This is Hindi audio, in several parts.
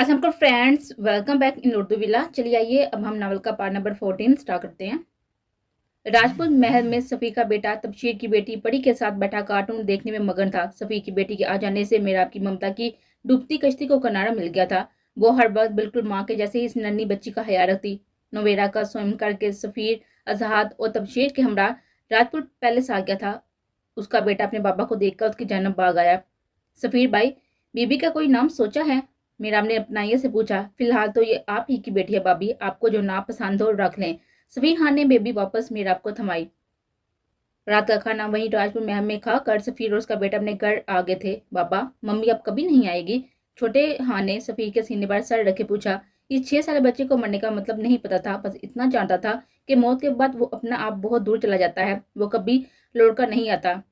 Aslam friends, welcome back in Urdu villa. चलिए आइए अब हम नावल का पार्ट नंबर 14 स्टार्ट करते हैं। राजपूत महल में सफ़ी का बेटा तबशीर की बेटी परी के साथ बैठा कार्टून देखने में मगन था। सफ़ी की बेटी के आ जाने से मेराब की ममता की डूबती कश्ती को किनारा मिल गया था। वो हर वक्त बिल्कुल माँ के जैसे ही इस नन्ही बच्ची का ख्याल रखती। नवेरा का स्वयं करके सफ़ीर, अजहाद और तबशीर के हमरा राजपूत पैलेस आ गया था। उसका बेटा अपने बाबा को देखकर उसकी जानब भाग आया। सफ़ीर भाई, बीबी का कोई नाम सोचा है? मीराब ने अपनाइए से पूछा। फिलहाल तो ये आप ही की बेटी है भाभी, आपको जो नाम पसंद हो रख लें। सफ़ीर खान ने बेबी वापस मीराब को थमाई। रात का खाना वहीं राजपुर महल में खाकर सफ़ीर और उसका बेटा अपने घर आ गए थे। बाबा, मम्मी अब कभी नहीं आएगी? छोटे खान ने सफ़ीर के सीने पर सर रखे पूछा। इस 6 साल बच्चे को मरने का मतलब नहीं पता था, बस इतना जानता था कि मौत के बाद वो अपना आप बहुत दूर चला जाता है, वो कभी लौट कर नहीं आता।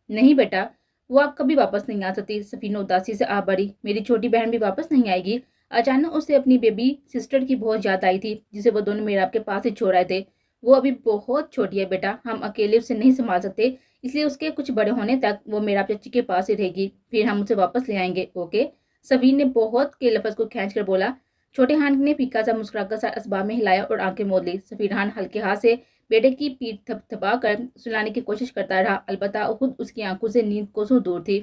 नहीं बेटा, वो आप कभी वापस नहीं आ सकती। सफीना उदासी से आ बढ़ी। मेरी छोटी बहन भी वापस नहीं आएगी। अचानक उसे अपनी बेबी सिस्टर की बहुत याद आई थी, जिसे वो दोनों मेराब के पास ही छोड़ आए थे। वो अभी बहुत छोटी है बेटा, हम अकेले उसे नहीं संभाल सकते, इसलिए उसके कुछ बड़े होने तक वो मेराब चाची के पास ही रहेगी, फिर हम उसे वापस ले आएंगे, ओके? सफीन ने बहुत के लफ्ज को खींच कर बोला। छोटे हान ने फीका सा मुस्कुराकर सर असबाब में हिलाया और आंखें मोद ली। सफीर हान हल्के हाथ से बेटे की पीठ थपथपा कर सुलाने की कोशिश करता रहा, अलबत्ता खुद उसकी आंखों से नींद कोसों दूर थी।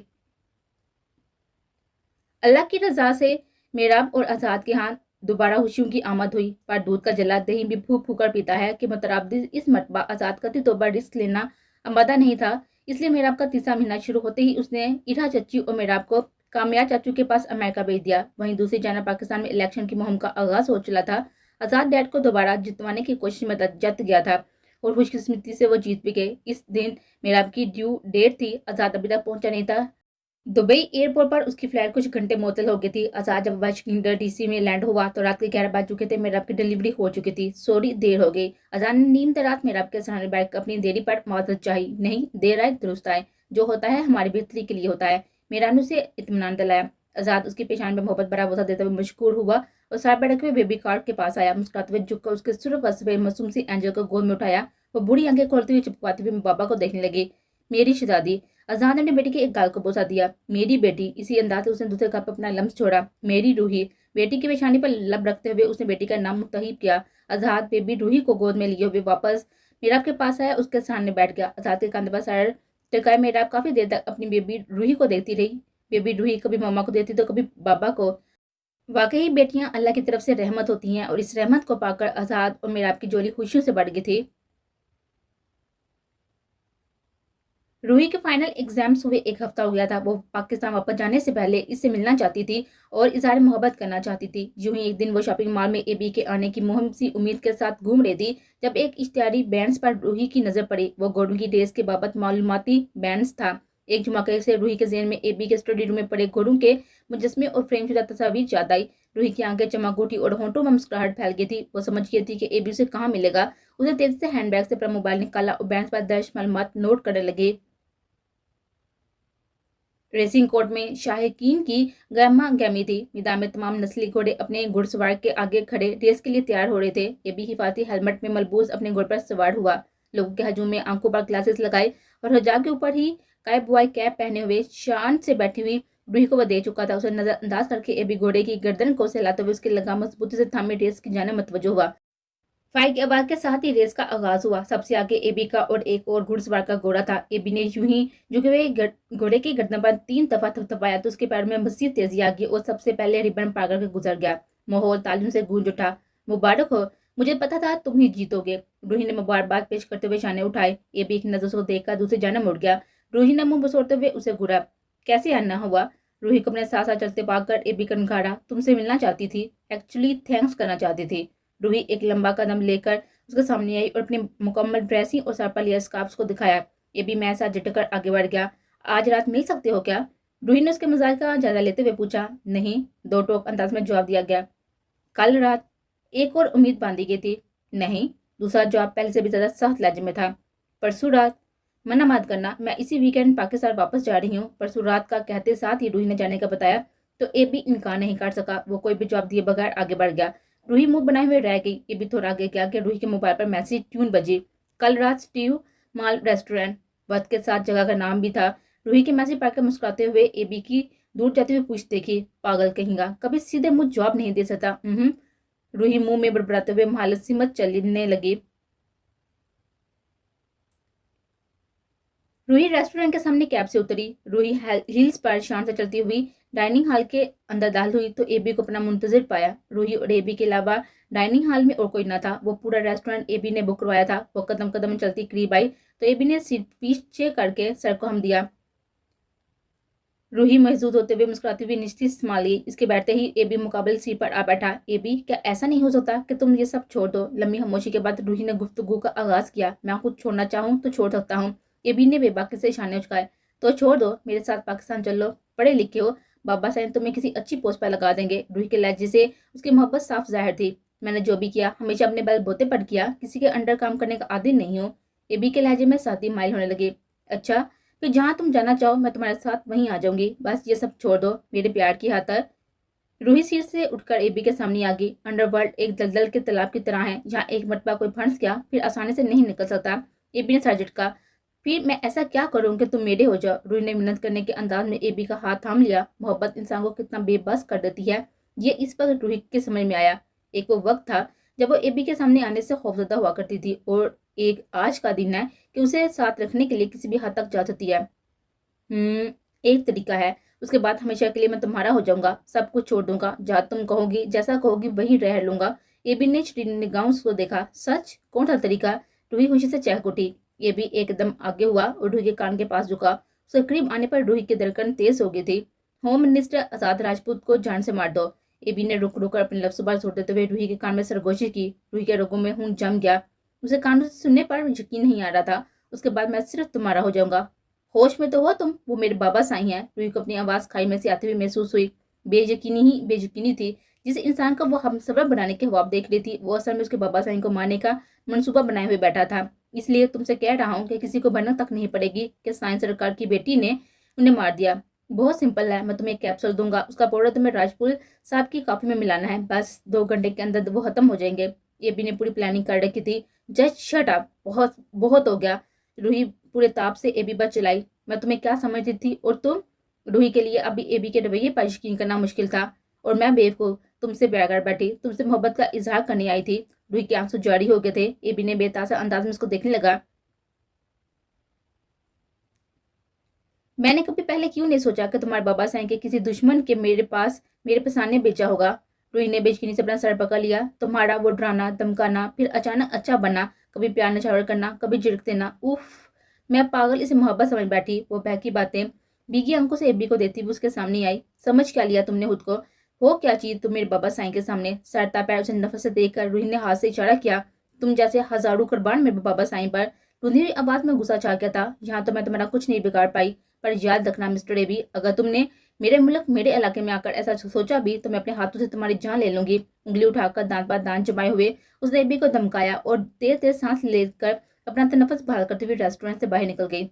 अल्लाह की रजा से मेराब और आजाद के हाथ दोबारा खुशियों की आमद हुई, पर दूध का जला दही भी फूक फूक कर पीता है कि मुतराब्दी इस मरतबा आजाद का तौबा रिस्क लेना आमादा नहीं था। इसलिए मेराब का तीसरा महीना शुरू होते ही उसने इरा चच्ची और मेराब को कामयाब चाचू के पास अमेरिका भेज दिया। वहीं दूसरी जानब पाकिस्तान में इलेक्शन की मुहिम का आगाज हो चला था। आजाद डैड को दोबारा जितवाने की कोशिश में जत गया था और खुशकिस्मती से वो जीत भी गए। इस दिन मेराब की ड्यू डेट थी। आजाद अभी तक पहुंचा नहीं था। दुबई एयरपोर्ट पर उसकी फ्लाइट कुछ घंटे मुअत्तल हो गई थी। आजाद जब वाशिंगटन डीसी में लैंड हुआ तो रात के 11 बज चुके थे। मेराब की डिलीवरी हो चुकी थी। सॉरी, देर हो गई। आजाद ने नींद रात मेराब के सहारे बैठ अपनी देरी पर माजरत चाही। नहीं, देर आए दुरुस्त आए, जो होता है हमारी बेहतरी के लिए होता है। मेरा ने उसे इत्मीनान दिलाया। आजाद उसकी पेशान में मोहब्बत भरा बोसा देते हुए मशकूर हुआ और साथ बैठक हुए बेबी कार्ड के पास आया। मुस्कुराते हुए झुककर उसके सिर्फ वसवे मासूम सी एंजल को गोद में उठाया। वो बूढ़ी आंखें खोलती हुई चिपकाते हुए बाबा को देखने लगी। मेरी शहजादी। आजाद ने अपनी बेटी के एक गाल को बोसा दिया। मेरी बेटी। इसी अंदाज से उसने दूसरे कप अपना लम्स छोड़ा। मेरी रूही। बेटी की पेशानी पर लब रखते हुए उसने बेटी का नाम मुतहिब किया। आजाद बेबी रूही को गोद में लिए हुए वापस मेराब के पास आया, उसके सामने बैठ गया। आजाद के कंधे पर सर टिकाए मेराब काफी देर तक अपनी बेबी रूही को देखती रही। बेबी रूही कभी मम्मा को देखती तो कभी बाबा को। वाकई बेटियां अल्लाह की तरफ से रहमत होती हैं और इस रहमत को पाकर आजाद और मेराब की जोड़ी खुशियों से बढ़ गई थी। रूही के फाइनल एग्जाम्स हुए 1 हफ्ता हो गया था। वो पाकिस्तान वापस जाने से पहले इससे मिलना चाहती थी और इजहार मोहब्बत करना चाहती थी। यूं ही एक दिन वो शॉपिंग मॉल में एबी के आने की मुहिम सी उम्मीद के साथ घूम रही थी, जब एक इश्तिहारी बैंड्स पर रूही की नजर पड़ी। वो घोड़ों की रेस के बाबत मालूमाती बैंड्स था। एक झुमाके से रूही के ज़हन में एबी के स्टडी रूम में पड़े घोड़ों के मुजस्मे और फ्रेमशुदा तस्वीर याद आई। रूही की आंखें चमक उठी और होंठों में मुस्कुराहट फैल गई थी। वो समझ गई थी कि एबी उसे कहाँ मिलेगा। उसने तेजी से हैंडबैग से अपना मोबाइल निकाला और बैंड्स पर दर्ज मालूमात नोट करने लगे। रेसिंग कोर्ट में शाहीकीन की गर्मा गर्मी थी। मैदान में तमाम नस्ली घोड़े अपने घुड़सवार के आगे खड़े रेस के लिए तैयार हो रहे थे। ये भी हिफाजती हेलमेट में मलबूस अपने घोड़े पर सवार हुआ। लोगों के हजूम में आंखों पर ग्लासेस लगाए और हजाब के ऊपर ही काय बुआई कैप पहने हुए शान से बैठी हुई रूही को वह दे चुका था। उसे नजरअंदाज करके एबी घोड़े की गर्दन को सहलाते हुए उसके लगाम मजबूती से थामे रेस की जाने मतवजो हुआ। फायर की आवाज के साथ ही रेस का आगाज हुआ। सबसे आगे एबी का और एक और घुड़सवार का घोड़ा था। एबी ने यूं ही झुके हुए घोड़े की गर्दन पर 3 दफा थपथपाया तो उसके पैर में मजीद तेजी आ गई और सबसे पहले रिबन पार करके गुजर गया। माहौल तालियों से गूंज उठा। मुबारक हो, मुझे पता था तुम ही जीतोगे। रूही ने मुबारकबाद पेश करते हुए शाने उठाए। एबी की नजर को देखकर दूसरी जानब मुड़ गया। रूही ने मुंह बसोड़ते हुए उसे घूरा। कैसे आना हुआ? रूही को अपने साथ साथ चलते पाकर एबी का नखारा। तुमसे मिलना चाहती थी, एक्चुअली थैंक्स करना चाहती थी। रूही एक लंबा कदम लेकर उसके सामने आई और अपने मुकम्मल ड्रेसिंग और सर पर लिया स्कार्फ को दिखाया। ये भी मैं साथ झटक कर आगे बढ़ गया। आज रात मिल सकते हो क्या? रूही ने उसके मजाक का जायजा लेते हुए पूछा। नहीं, दो टोक अंदाज में जवाब दिया गया। कल रात? एक और उम्मीद बांधी गई थी। नहीं, दूसरा जवाब पहले से भी ज्यादा सख्त लहजे में था। परसों रात? मना मत करना, मैं इसी वीकेंड पाकिस्तान वापस जा रही हूँ। परसों रात का कहते साथ ही रूही ने जाने का बताया तो ए भी इनकार नहीं कर सका। वो कोई भी जवाब दिए बगैर आगे बढ़ गया। रूही मुंह बनाए हुए रह गई। ये भी थोड़ा आगे गया कि रूही के मोबाइल पर मैसेज ट्यून बजी। कल रात स्टीव माल रेस्टोरेंट, वक्त के साथ जगह का नाम भी था। रूही के मैसेज पढ़कर मुस्कुराते हुए एबी की दूर जाते हुए पूछते कि पागल कहेगा, कभी सीधे मुंह जवाब नहीं दे सकता। रूही मुंह में बड़बड़ाते हुए महालत सी मत चलने लगी। रूही रेस्टोरेंट के सामने कैब से उतरी। रूही हील्स पर शान से चलती हुई डाइनिंग हॉल के अंदर दाखिल हुई तो एबी को अपना मुंतजिर पाया। रूही और एबी के अलावा डाइनिंग हॉल में और कोई न था। वो पूरा रेस्टोरेंट एबी ने बुक करवाया था। वो कदम कदम चलती करीब आई तो एबी ने सीट पीछे करके सर को हम दिया। रूही महसूस होते हुए मुस्कुराती हुई नीचे संभाली। इसके बैठते ही एबी मुकाबले सीट पर आ बैठा। एबी, क्या ऐसा नहीं हो सकता कि तुम ये सब छोड़ दो? लंबी खामोशी के बाद रूही ने गुफ्तगू का आगाज किया। मैं खुद छोड़ना चाहूँ तो छोड़ सकता हूँ। एबी ने बेबाकी से इशारे उचकाए। तो छोड़ दो, मेरे साथ पाकिस्तान चल लो। पढ़े लिखे हो, बाबा साहब तुम्हें किसी अच्छी पोस्ट पर लगा देंगे। रूही के लहजे से उसकी मोहब्बत साफ जाहिर थी। मैंने जो भी किया हमेशा अपने बल बोते पर किया, किसी के अंडर काम करने का आदी नहीं हूँ। एबी के लहजे में साथी माइल होने लगे। अच्छा, फिर जहां तुम जाना चाहो मैं तुम्हारे साथ वहीं आ जाऊंगी। बस ये सब छोड़ दो मेरे प्यार की खातर। रूही सीट से उठकर एबी के सामने आ गई। अंडरवर्ल्ड एक दलदल के तालाब की तरह है, जहाँ एक मरतबा कोई फंस गया फिर आसानी से नहीं निकल सकता। एबी ने सर झटका। फिर मैं ऐसा क्या करूं कि तुम मेरे हो जाओ? रूही ने मिन्नत करने के अंदाज में एबी का हाथ थाम लिया। मोहब्बत इंसान को कितना बेबस कर देती है, ये इस वक्त रूही के समझ में आया। एक वो वक्त था जब वो एबी के सामने आने से खौफजदा हुआ करती थी, और एक आज का दिन है कि उसे साथ रखने के लिए किसी भी हद तक जा सकती है। एक तरीका है, उसके बाद हमेशा के लिए मैं तुम्हारा हो जाऊंगा, सब कुछ छोड़ दूंगा, जहाँ तुम कहोगी जैसा कहोगी वहीं रह लूंगा। एबी ने निगाहों को देखा। सच? कौन सा तरीका? रूही खुशी से चहक उठी। ये भी एकदम आगे हुआ और रूही के कान के पास झुका। उसके करीब आने पर रूही की धड़कन तेज हो गई थी। होम मिनिस्टर आजाद राजपूत को जान से मार दो। एबी ने रुक रुक कर अपने लफ्ज़ बार छोड़ देते हुए रूही के कान में सरगोशी की। रूही के रगों में खून जम गया। उसे कानों से सुनने पर यकीन नहीं आ रहा था। उसके बाद मैं सिर्फ तुम्हारा हो जाऊंगा। होश में तो हो तुम? वो मेरे बाबा साईं हैं। रूही को अपनी आवाज खाई में से आते हुए महसूस हुई। बेयकीनी ही बेयकीनी थी। जिस इंसान का वो हमसफर बनाने के ख्वाब देख रही थी, वो असल में उसके बाबा साईं को मारने का मंसूबा बनाए हुए बैठा था। इसलिए तुमसे कह रहा हूँ कि किसी को भनक तक नहीं पड़ेगी कि साईं सरकार की बेटी ने उन्हें मार दिया। बहुत सिंपल है, मैं तुम्हें एक कैप्सूल दूंगा, उसका पाउडर तुम्हें राजपुल साहब की कॉफी में मिलाना है। बस 2 घंटे के अंदर वो खत्म हो जाएंगे। ये भी ने पूरी प्लानिंग कर रखी थी। जस्ट शट अप, बहुत बहुत हो गया। रूही पूरे ताप से एबी पर चिल्लाई। मैं तुम्हें क्या समझती थी और तुम? रूही के लिए अभी एबी के रवैये पर यकीन करना मुश्किल था। और मैं बेवकूफ तुमसे बैगर बैठी, तुमसे मोहब्बत का इजहार करने आई थी। रूही के आंसू जारी हो गए थे। एबी ने बेतासा अंदाज में उसको देखने लगा। मैंने कभी पहले क्यों नहीं सोचा कि तुम्हारे बाबा साईं के किसी दुश्मन के मेरे पसाने बेचा होगा। रूही ने बेचकीनी से अपना सर पकड़ लिया। तुम्हारा वो डराना धमकाना, फिर अचानक अच्छा बनना, कभी प्यार नछावर करना, कभी झिड़क देना। उफ, मैं पागल इसे मोहब्बत समझ बैठी। वो बहकी बातें भीगी आंखों से एबी को देती हुई उसके सामने आई। समझ क्या लिया तुमने खुद को? हो क्या चीज तुम मेरे बाबा साईं के सामने? सरता पैर उसे नफरत से देखकर रूही ने हाथ से इशारा किया। तुम जैसे हजारों कुर्बान मेरे बाबा साईं पर। रूंधी हुई आवाज में गुस्सा छा गया था। यहाँ तो मैं तुम्हारा कुछ नहीं बिगाड़ पाई, पर याद रखना मिस्टर एबी, अगर तुमने मेरे मुल्क मेरे इलाके में आकर ऐसा सोचा भी तो मैं अपने हाथों से तुम्हारी जान ले लूंगी। उंगली उठाकर दांत पर दांत जमाए हुए उसने एबी को धमकाया और तेज तेज सांस लेकर अपना तनफस बहाल करते हुए रेस्टोरेंट से बाहर निकल गई।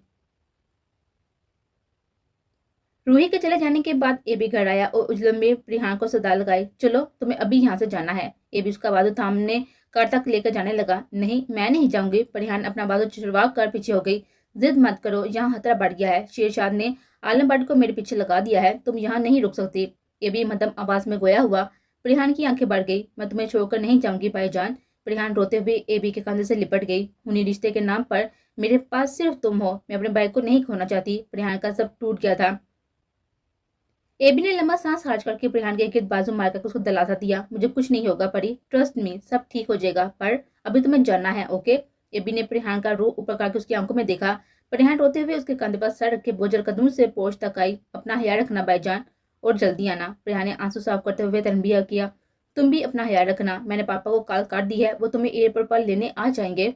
रूही के चले जाने के बाद एबी घर आया और उजलम में रिहान को सदा लगाई। चलो तुम्हें अभी यहाँ से जाना है। एबी उसका बाजू थामने कार तक लेकर जाने लगा। नहीं, मैं नहीं जाऊंगी। पर रिहान अपना बाजू छुड़वा कर पीछे हो गई। जिद मत करो, यहाँ खतरा बढ़ गया है। शेरशाद ने आलमबाड़ी को मेरे पीछे लगा दिया है, तुम यहाँ नहीं रुक सकती। एबी मध्यम आवाज में गोया हुआ। परिहान की आंखें बढ़ गई। मैं तुम्हें छोड़कर नहीं जाऊंगी भाईजान। परिहान रोते हुए एबी के कंधे से लिपट गई। उन्हीं रिश्ते के नाम पर मेरे पास सिर्फ तुम हो। मैं अपने भाई को नहीं खोना चाहती। परिहान का सब टूट गया था। एबी ने लंबा सांस खारिज करके परिहान के गिर्द बाजू मारकर उसको दिलासा दिया। मुझे कुछ नहीं होगा परी, ट्रस्ट मी, सब ठीक हो जाएगा। पर अभी तुम्हें जाना है, ओके? एबी ने परिहान का रूह ऊपर करके उसकी आंखों में देखा। परिहान रोते हुए उसके कंधे पर सर रख के बोझल कदमों से पोछ तक आई। अपना ख्याल रखना भाईजान, और जल्दी आना। परिहान ने आंसू साफ करते हुए तनबीह किया। तुम भी अपना ख्याल रखना। मैंने पापा को कॉल कर दी है, वो तुम्हें एयरपोर्ट पर लेने आ जाएंगे।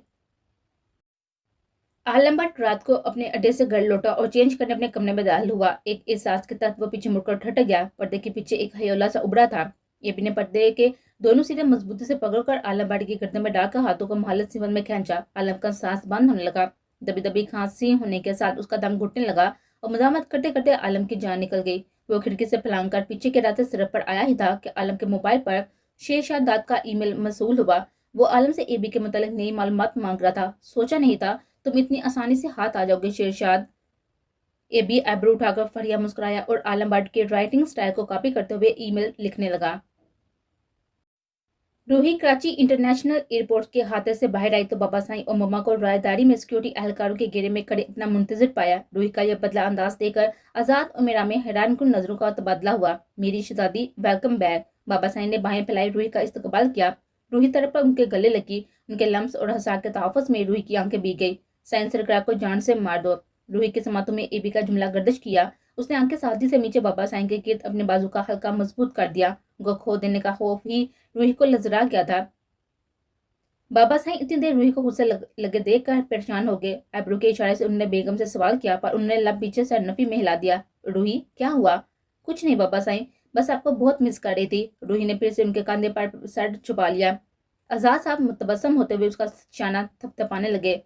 आलमबट रात को अपने अड्डे से घर लौटा और चेंज करने अपने कमरे में दाखिल हुआ। एक एहसास के तहत वो पीछे मुड़कर ठटक गया। पर्दे के पीछे एक हयोला सा उभरा था। एबी ने पर्दे के दोनों सिरे मजबूती से पकड़कर आलमबाड़ी की गर्दन में डालकर हाथों को मुहालत सिमत में खींचा। आलम का सांस बंद होने लगा। दबी दबी खांसी होने के साथ उसका दम घुटने लगा और मजामत करते करते आलम की जान निकल गई। वो खिड़की से फलांग कर पीछे के रास्ते सिर पर आया ही था कि आलम के मोबाइल पर शेरशाह दाद का ईमेल मसूल हुआ। वो आलम से एबी के मुतालिक नई मालूमात मांग रहा था। सोचा नहीं था तुम इतनी आसानी से हाथ आ जाओगे शेरशाद। एबी आईब्रो उठाकर फरिया मुस्कुराया और आलम भट्ट के राइटिंग स्टाइल को कॉपी करते हुए ईमेल लिखने लगा। रूही कराची इंटरनेशनल एयरपोर्ट के हाथे से बाहर आई तो बाबा साईं और मम्मा को रायदारी में सिक्योरिटी एहलकारों के घेरे में खड़े अपना मुंतजिर पाया। रूही का यह बदला अंदाज देखकर आजाद और मीरा में हैरानकुन नजरों का तबादला हुआ। मेरी शहजादी, वेलकम बैक। बाबा साईं ने बाहें फैलाई रूही का इस्तकबाल किया। रूही तरफ पर उनके गले लगी। उनके लम्स और हंसा के तहफ़्फ़ुज़ में रूही की आंखें भीग गई। साइंस सरकार को जान से मार दो। रूही के समातों में एबी का जुमला गर्दिश किया। उसने आंखें सावधी से नीचे बाबा साईं के गिर्द अपने बाजू का हल्का मजबूत कर दिया। उनको खो देने का खौफ ही रूही को लजरा गया था। बाबा साईं इतनी देर रूही को गुस्से लगे देख कर परेशान हो गए। आईब्रो के इशारे से उन्होंने बेगम से सवाल किया, पर उन्होंने लब पीछे से नफी में हिला दिया। रूही, क्या हुआ? कुछ नहीं बाबा साईं, बस आपको बहुत मिस कर रही थी। रूही ने फिर से उनके कंधे पर सर छुपा लिया। आजाद साहब मुतबस्सम होते हुए उसका शाना थपथपाने लगे।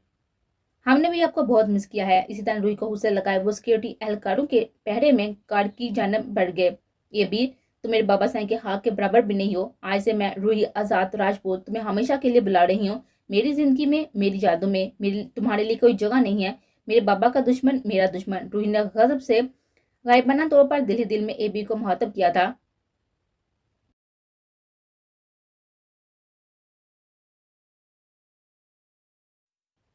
हमने भी आपको बहुत मिस किया है। इसी तरह रूही को गुस्से लगाए वो सिक्योरिटी एहलकारों के पहरे में कार की जानब बढ़ गए। ये भी तुम मेरे बाबा साईं के हाथ के बराबर भी नहीं हो। आज से मैं रूही आजाद राजपूत तुम्हें हमेशा के लिए बुला रही हूँ। मेरी जिंदगी में, मेरी यादों में मेरी तुम्हारे लिए कोई जगह नहीं है। मेरे बाबा का दुश्मन मेरा दुश्मन। रूही ने गजब से गायबाना तौर पर दिल ही दिल में एबी को मुखातब किया था।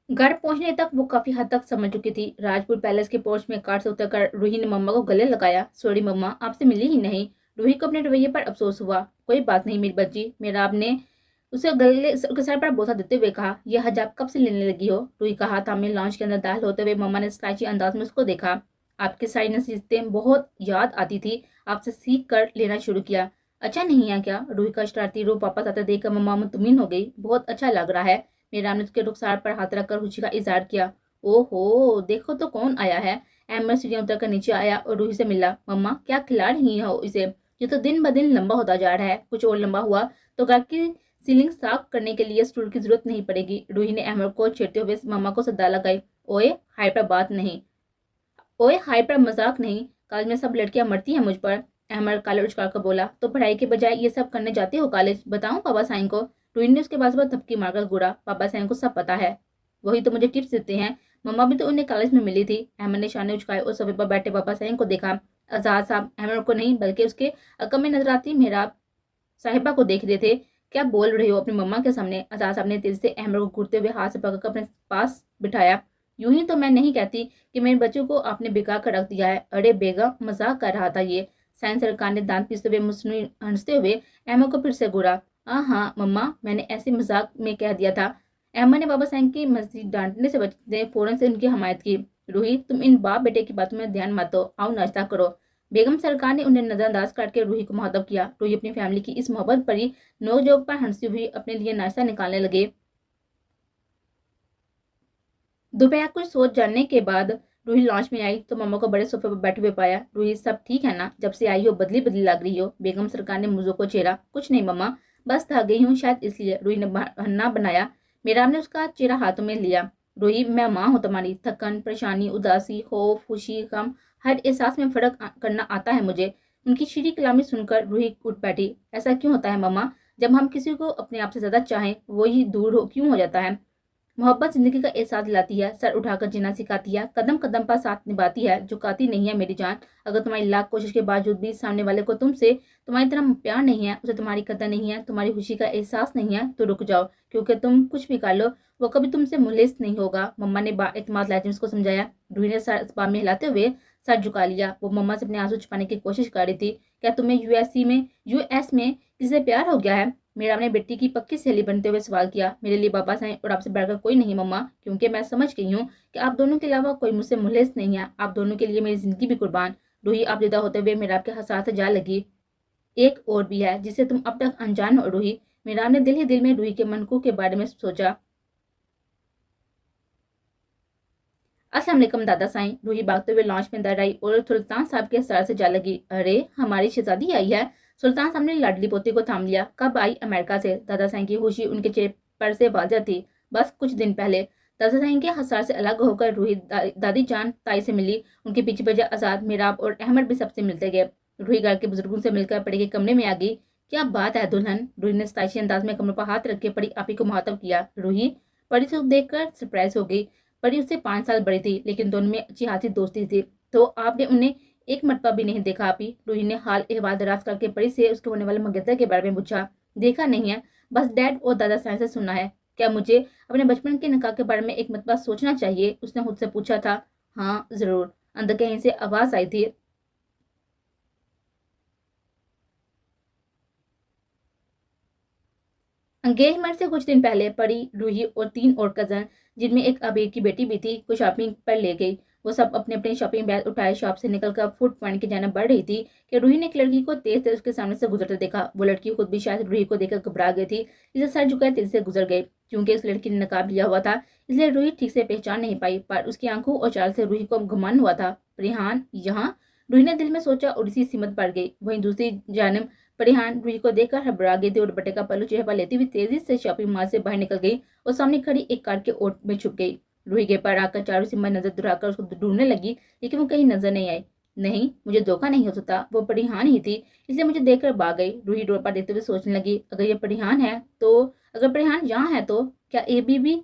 घर पहुंचने तक वो काफी हद तक समझ चुकी थी। राजपुर पैलेस के पोर्च में कार से उतरकर रूही ने मम्मा को गले लगाया। सॉरी मम्मा, आपसे मिली ही नहीं। रूही को अपने रवैये पर अफसोस हुआ। कोई बात नहीं मेरी बच्ची। मेरा आपने उसे गले उसके सर पर बोसा देते हुए कहा, यह हजाब कब से लेने लगी हो? रूही का हाथ थामे लॉन्च के अंदर दाखिल होते हुए मम्मा ने स्लाइची अंदाज में उसको देखा। आपकी सारी नसीहतें बहुत याद आती थी, आपसे सीख कर लेना शुरू किया। अच्छा नहीं है क्या? रूही का शरारती रूप वापस आते देखकर मम्मा मुतमिन हो गई। बहुत अच्छा लग रहा है। मीरा ने उसके रुखसार पर हाथ रखकर खुशी का इजहार किया। ओहो, देखो तो कौन आया है। अहमद सीढ़ियां उतरकर नीचे आया और रूही से मिला। मम्मा, क्या खिला रही हो इसे? ये तो दिन ब दिन लंबा होता जा रहा है। कुछ और लंबा हुआ तो घर की सीलिंग साफ करने के लिए स्टूल की जरूरत नहीं पड़ेगी। रूही ने अहमद को छेड़ते हुए मम्मा को सदा लगाई। ओए हाय पर बात नहीं, ओए हाय पर मजाक नहीं। कॉलेज में सब लड़कियां मरती हैं मुझ पर। अहमद कॉलर उछाल कर बोला, तो पढ़ाई के बजाय ये सब करने जाते हो कॉलेज? बताऊं बाबा साईं को? रूही ने उसके पास पर थपकी मारकर घूरा। बाबा साईं को सब पता है, वही तो मुझे टिप्स देते हैं। मम्मा भी तो उन्हें कॉलेज में मिली थी। अहमद ने शाने उचकाए और सोफे पर बैठे बाबा साईं को देखा। आजाद साहब अहमद को नहीं बल्कि उसके अकम में नजर आती मेहराब साहिबा को देख रहे थे। क्या बोल रहे हो अपनी मम्मा के सामने? आजाद साहब ने तेजी से अहमद को घूरते हुए हाथ से पकड़कर अपने पास बिठाया। यूं ही तो मैं नहीं कहती कि मेरे बच्चों को आपने बिगा कर रख दिया है। अरे बेगम, मजाक कर रहा था ये। साइंस सरकार ने दांत पीसते हुए मुस्कुराते हंसते हुए अहमद को फिर से घूरा। हाँ मम्मा, मैंने ऐसे मजाक में कह दिया था। अहमद ने बाबा साईं की मजीद डांटने से बचते फौरन से उनकी हमायत की। रूही, तुम इन बाप बेटे की बातों में ध्यान मत दो, आओ नाश्ता करो। बेगम सरकार ने उन्हें नजरअंदाज करके रूही को मुखातब किया। रूही अपनी फैमिली की इस मोहब्बत भरी नोकझोंक पर हंसती हुई अपने लिए नाश्ता निकालने लगे। दोपहर कुछ सोच जानने के बाद रूही लॉन्च में आई तो मम्मा को बड़े सोफे पर बैठे हुए पाया। रूही, सब ठीक है ना? जब से आई हो बदली बदली लग रही हो। बेगम सरकार ने मुझो को चेहरा। कुछ नहीं मम्मा, बस थक गई हूँ शायद इसलिए। रूही ने बहाना बनाया। मेरा ने उसका चेहरा हाथों में लिया। रूही, मैं माँ हूँ तुम्हारी। थकन, परेशानी, उदासी, खौफ, खुशी, गम, हर एहसास में फर्क करना आता है मुझे। उनकी शीरी कलामी सुनकर रूही उठ बैठी। ऐसा क्यों होता है मम्मा? जब हम किसी को अपने आप से ज्यादा चाहें वो ही दूर हो क्यों हो जाता है? मोहब्बत जिंदगी का एहसास दिलाती है, सर उठाकर जीना सिखाती है, कदम कदम पर साथ निभाती है, झुकाती नहीं है मेरी जान। अगर तुम्हारी लाख कोशिश के बावजूद भी सामने वाले को तुमसे तुम्हारी तरह प्यार नहीं है, उसे तुम्हारी कदर नहीं है, तुम्हारी खुशी का एहसास नहीं है, तो रुक जाओ, क्योंकि तुम कुछ भी कर लो वो कभी तुमसे मुलिस नहीं होगा। मम्मा ने बाएतमाद लहजे को समझाया। रूही ने सर इस बात में हिलाते हुए सर झुका लिया। वो मम्मा से अपने आंसू छुपाने की कोशिश कर रही थी। क्या तुम्हें यूएस में किसी से प्यार हो गया है? मीरा ने बेटी की पक्की सहेली बनते हुए सवाल किया। मेरे लिए बाबा साईं और आपसे बढ़कर कोई नहीं मम्मा, क्योंकि मैं समझ गई हूँ कि आप दोनों के अलावा कोई मुझसे मुखलिस नहीं है। आप दोनों के लिए मेरी जिंदगी भी कुर्बान। रूही आप जुदा होते हुए मीरा के साथ जा लगी। एक और भी है जिसे तुम अब तक अनजान हो रूही। मीरा ने दिल ही दिल में रूही के मनकू के बारे में सोचा। अस्सलाम वालेकुम दादा साईं। रूही भागते हुए लॉन्च में अंदर आई और सुल्तान साहब के सर से जा लगी। अरे हमारी शहजादी आई है। सुल्तान साहब ने लाडली पोती को थाम लिया। कब आई अमेरिका से? दादा साईं की खुशी उनके चेहरे पर से वाज़ह थी। बस कुछ दिन पहले। दादा साईं के हसार से अलग होकर रूही दादी जान ताई से मिली। उनके पीछे पीछे आजाद, मिराब और अहमद भी सबसे मिलते गए। रूही घर के बुजुर्गों से मिलकर पड़ी के कमरे में आ गई। क्या बात है दुल्हन? रूही ने सताइशी अंदाज में कमरे पर हाथ रख के पड़ी आपी को मुखातब किया। रूही परी से देखकर सरप्राइज हो गई। परी उससे 5 साल बड़ी थी, लेकिन दोनों में अच्छी खासी दोस्ती थी। तो आपने उन्हें एक मरतबा भी नहीं देखा आपी। रूही ने हाल अहवाल दराज करके परी से उसके होने वाले मंगेतर के बारे में पूछा। देखा नहीं है, बस डैड और दादा साइंस से सुना है। क्या मुझे अपने बचपन के निकाह के बारे में एक मरतबा सोचना चाहिए? उसने खुद से पूछा था। हाँ जरूर, अंदर कहीं से आवाज आई थी। एंगेजमेंट से कुछ दिन पहले परी, रूही और 3 और कजन, जिनमें एक अबीर की बेटी भी थी, को शॉपिंग पर ले गई। वो सब अपने अपने शॉपिंग बैग उठाए शॉप से निकलकर फूड पॉइंट की जाने बढ़ रही थी कि रूही ने एक लड़की को तेज तेज उसके सामने से गुजरते देखा। वो लड़की खुद भी शायद रूही को देखकर घबरा गई थी, इसे सर झुकाए तेजी से गुजर गई। क्योंकि उस लड़की ने नकाब लिया हुआ था, इसलिए रूही ठीक से पहचान नहीं पाई, पर उसकी आंखों और चाल से रूही को गुमान हुआ था। परिहान यहाँ, रूही ने दिल में सोचा और इसी सिमत बढ़ गई। वहीं दूसरी जानब परिहान रूही को देखकर घबरा गई थी और दुपट्टे का पल्लू चेहरे पर लेती हुई तेजी से शॉपिंग मॉल से बाहर निकल गई और सामने खड़ी एक कार के ओट में छुप गई। रूही के पार आकर चारों सिम्मा नजर दुराकर उसको ढूंढने लगी, लेकिन वो कहीं नजर नहीं आई। नहीं, मुझे धोखा नहीं हो सकता, वो परिहान ही थी, इसलिए मुझे देखकर भाग गई। रूही डोर पर देखते हुए सोचने लगी, अगर ये परिहान है तो, अगर परिहान यहाँ है तो क्या एबी भी?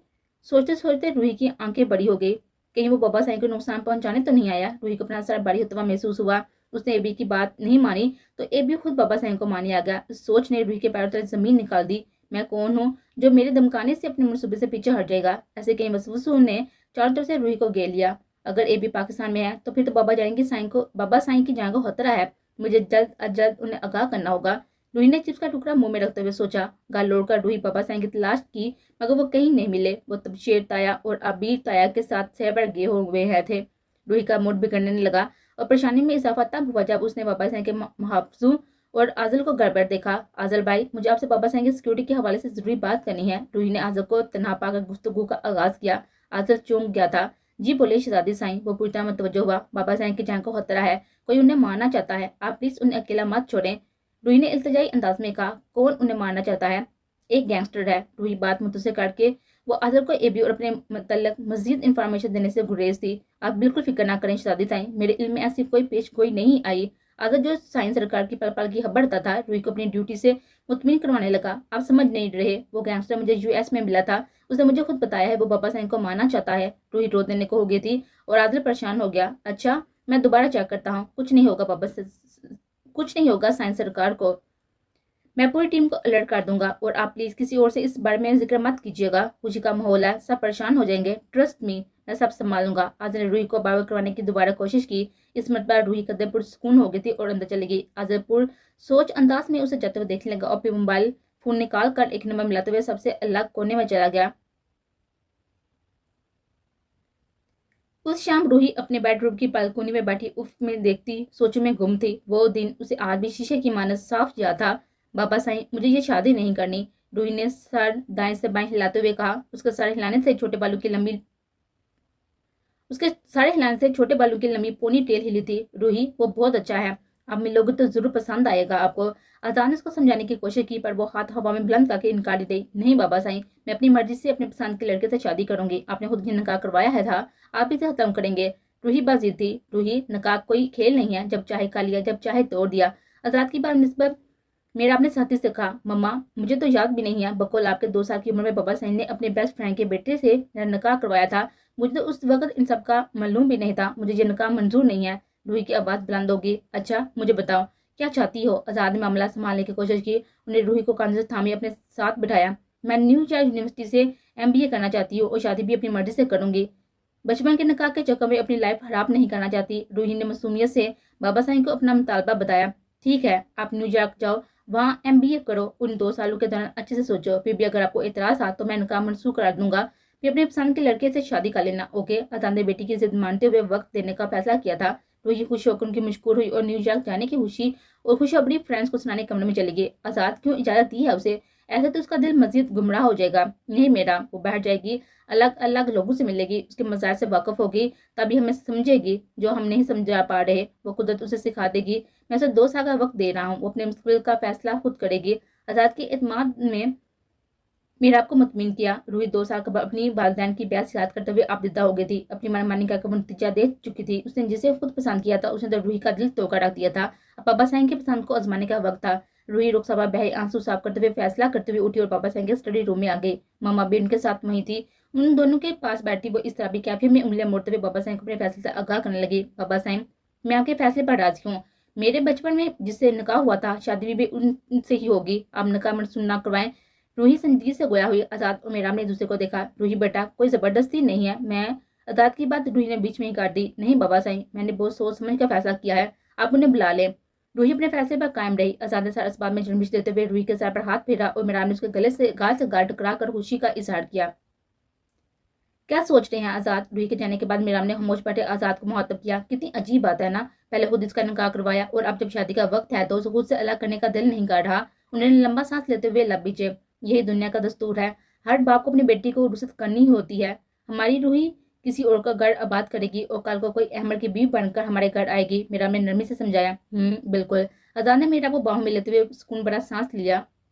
सोचते सोचते रूही की आंखें बड़ी हो गई। कहीं वो बाबा साईं को नुकसान पहुंचाने तो नहीं आया? रूही को अपना सर भारी होता हुआ महसूस हुआ। उसने एबी की बात नहीं मानी तो एबी खुद बाबा साईं को माने आ गया। इस सोच ने रूही के पैरों तले जमीन निकाल दी। मैं कौन हूँ जो मेरे धमकाने से अपने मनसूबे से पीछे हट जाएगा? ऐसे कई वसवसों ने चारों तरफ से रूही को घेर लिया। अगर एबी पाकिस्तान में है तो फिर तो बाबा साईं की जान को खतरा है। मुझे जल्द अज जल्द उन्हें आगाह करना होगा। रूही ने चिप्स का टुकड़ा मुंह में रखते हुए सोचा। गाल लोड़कर रूही बाबा साईं की तलाश की, मगर वो कहीं नहीं मिले। वो तब शेर ताया और अबीर ताया के साथ शहर पर गए हुए हैं थे। रूही का मूड बिगड़ने लगा और परेशानी में इजाफा तब हुआ जब उसने बाबा साईं के मुहाफिजों और आजल को गड़बड़ देखा। आजल भाई, मुझे आपसे बाबा साईं की सिक्योरिटी के हवाले से जरूरी बात करनी है। रूही ने आजल को तन्हा पाकर गुफ्तगू का आगाज किया। आजल चौंक गया था। जी बोले शहजादी साईं। वो पूरी तरह मुतवज्जो हुआ। बाबा साईं की जान को खतरा है, कोई उन्हें मारना चाहता है, आप प्लीज उन्हें अकेला मत छोड़ें। रूही ने इल्तिजाई अंदाज में कहा। कौन उन्हें मारना चाहता है? एक गैंगस्टर है। रूही बात मुझसे करके वो आजल को एबी और अपने मतलब मजीद इंफॉर्मेशन देने से गुरेज थी। आप बिल्कुल फिक्र ना करें शहजादी साईं, मेरे इल्म में ऐसी कोई पेश गोई नहीं आई। आजल जो साइंस सरकार की पल पल की खबर देता था, रूही को अपनी ड्यूटी से मुतमिन करवाने लगा। आप समझ नहीं रहे, वो गैंगस्टर मुझे यूएस में मिला था, उसने मुझे खुद बताया है वो बाबा साईं को मारना चाहता है। रूही रो देने को हो गई थी और आदिल परेशान हो गया। अच्छा, मैं दोबारा चेक करता हूँ। कुछ नहीं होगा बाबा से, कुछ नहीं होगा साइंस सरकार को। मैं पूरी टीम को अलर्ट कर दूंगा और आप प्लीज किसी और से इस बारे में जिक्र मत कीजिएगा। खुशी का माहौल है, सब परेशान हो जाएंगे। ट्रस्ट मी, मैं सब संभालूंगा। आज ने रूही को बावर करवाने की दोबारा कोशिश की। इस मरतबा रूही कदरपुर सुकून हो गई थी और अंदर चली गई। आजरपुर सोच अंदाज में उसे जाते हुए देखने लगा और फिर मोबाइल फोन निकाल कर एक नंबर मिलाते हुए सबसे अलग कोने में चला गया। उस शाम रूही अपने बेडरूम की बालकोनी में बैठी उफ में देखती सोचों में गुम थी। वो दिन उसे आज भी शीशे की मानस साफ याद था। बाबा साईं, मुझे ये शादी नहीं करनी। रूही ने सर दाएं से बाएं हिलाते हुए कहा। उसके सारे हिलाने से छोटे बालों की लंबी पोनी टेल हिली थी। रूही, वो बहुत अच्छा है, आप मिलोगे तो जरूर पसंद आएगा आपको। अजान ने उसको समझाने की कोशिश की, पर वो हाथ हवा में बुलंद करके इनकार दे दी। नहीं बाबा साईं, मैं अपनी मर्जी से अपने पसंद के लड़के से शादी करूंगी। आपने खुद ही निकाह करवाया है था, आप इसे खत्म करेंगे। रूही बाजी थी। रूही, निकाह कोई खेल नहीं है, जब चाहे खा लिया, जब चाहे तोड़ दिया। आजाद की बात निस्बत मेरा अपने साथी से कहा। मम्मा, मुझे तो याद भी नहीं है, बकौल आपके 2 साल की उम्र में बाबा साईं ने अपने बेस्ट फ्रेंड के बेटे से मेरा निकाह करवाया था। मुझे तो उस वक्त इन सब का मालूम भी नहीं था। मुझे ये निकाह मंजूर नहीं है। रूही की आवाज बुलंद होगी। अच्छा, मुझे बताओ क्या चाहती हो? आजाद ने मामला संभालने की कोशिश की। उन्हें रूही को कान से थामे अपने साथ बिठाया। मैं न्यूयॉर्क यूनिवर्सिटी से MBA करना चाहती हूँ और शादी भी अपनी मर्जी से करूंगी। बचपन के निकाह के चक्कर में अपनी लाइफ खराब नहीं करना चाहती। रूही ने मासूमियत से बाबा साईं को अपना मुतालबा बताया। ठीक है, आप न्यूयॉर्क जाओ, वहाँ MBA करो। उन 2 सालों के दौरान अच्छे से सोचो, फिर भी अगर आपको एतराज आ तो मैं निकाह मनसूख करा दूंगा। फिर अपने पसंद के लड़के से शादी कर लेना। ओके? अजान ने बेटी की जिद मानते हुए वक्त देने का फैसला किया था। रूही खुश होकर उनकी मशकूर हुई और न्यूयॉर्क जाने की खुशी और खुशखबरी फ्रेंड्स को सुनाने कमरे में चली गई। आजाद क्यों इजाजत दी है उसे? ऐसे तो उसका दिल मजीद गुमराह हो जाएगा। नहीं मेरा, वो बैठ जाएगी, अलग अलग लोगों से मिलेगी, उसके मजाज से वाकफ होगी, तभी हमें समझेगी जो हम नहीं समझा पा रहे। वो कुदरत उसे सिखा देगी। मैं उसे 2 साल का वक्त दे रहा हूँ, वो अपने मुस्तकबिल का फैसला खुद करेगी। आजाद के एतमाद में मेरा आपको मुतमिन किया। रूही 2 साल कब अपनी वालिदैन की बहस याद करते हुए आपदिदा हो गई थी। अपनी मनमानी का कबूल नतीजा दे चुकी थी। उसने जिसे खुद पसंद किया था उसने तो रूही का दिल तोड़ रख दिया था। अब बाबा साईं की पसंद को आजमाने का वक्त था। रूही रुखसावा बहे आंसू साफ करते हुए फैसला करते हुए उठी और बाबा साईं के स्टडी रूम में आ गई। मामा भी उनके साथ वहीं थी। उन दोनों के पास बैठी वो इस तरह भी कैफे में उंगलियां मोड़ते हुए बाबा साईं को अपने फैसले से आगाह करने लगी। बाबा साईं, मैं आपके फैसले पर राजी हूँ। मेरे बचपन में जिससे निकाह हुआ था शादी भी उनसे ही होगी। आप निकाह में सुनना करवाएं। रूही संजीदगी से गोया हुई। आजाद और मेहराब ने एक दूसरे को देखा। रूही बेटा, कोई जबरदस्ती नहीं है। मैं आजाद की बात रूही ने बीच में ही काट दी। नहीं बाबा साईं, मैंने बहुत सोच समझ कर फैसला किया है। आप उन्हें बुला लें। रूही अपने फैसले पर कायम रही। आजाद ने सारे असबाब में जन्मिश देते हुए रूही के सर पर हाथ फेरा और मेहराब ने उसके गले से गाल टकरा कर खुशी का इजहार किया। क्या सोच रहे हैं आजाद? रूही के जाने के बाद मेहराब ने खामोश बैठे आजाद को मुखातब किया। कितनी अजीब बात है ना, पहले खुद इसका निकाह करवाया और अब जब शादी का वक्त है तो उसे खुद से अलग करने का दिल नहीं कर रहा। उन्होंने लंबा सांस लेते हुए लब भींचे। यही दुनिया का दस्तूर है। हर बाप को अपनी बेटी को रुखसत करनी ही होती है। हमारी रूही किसी और का घर आबाद करेगी और कल को कोई अहमद की बीवी बनकर हमारे घर आएगी। मेहराब ने नरमी से समझाया। बिल्कुल। आजाद ने मेहराब को बाहों में लेते हुए सुकून भरा सांस लिया।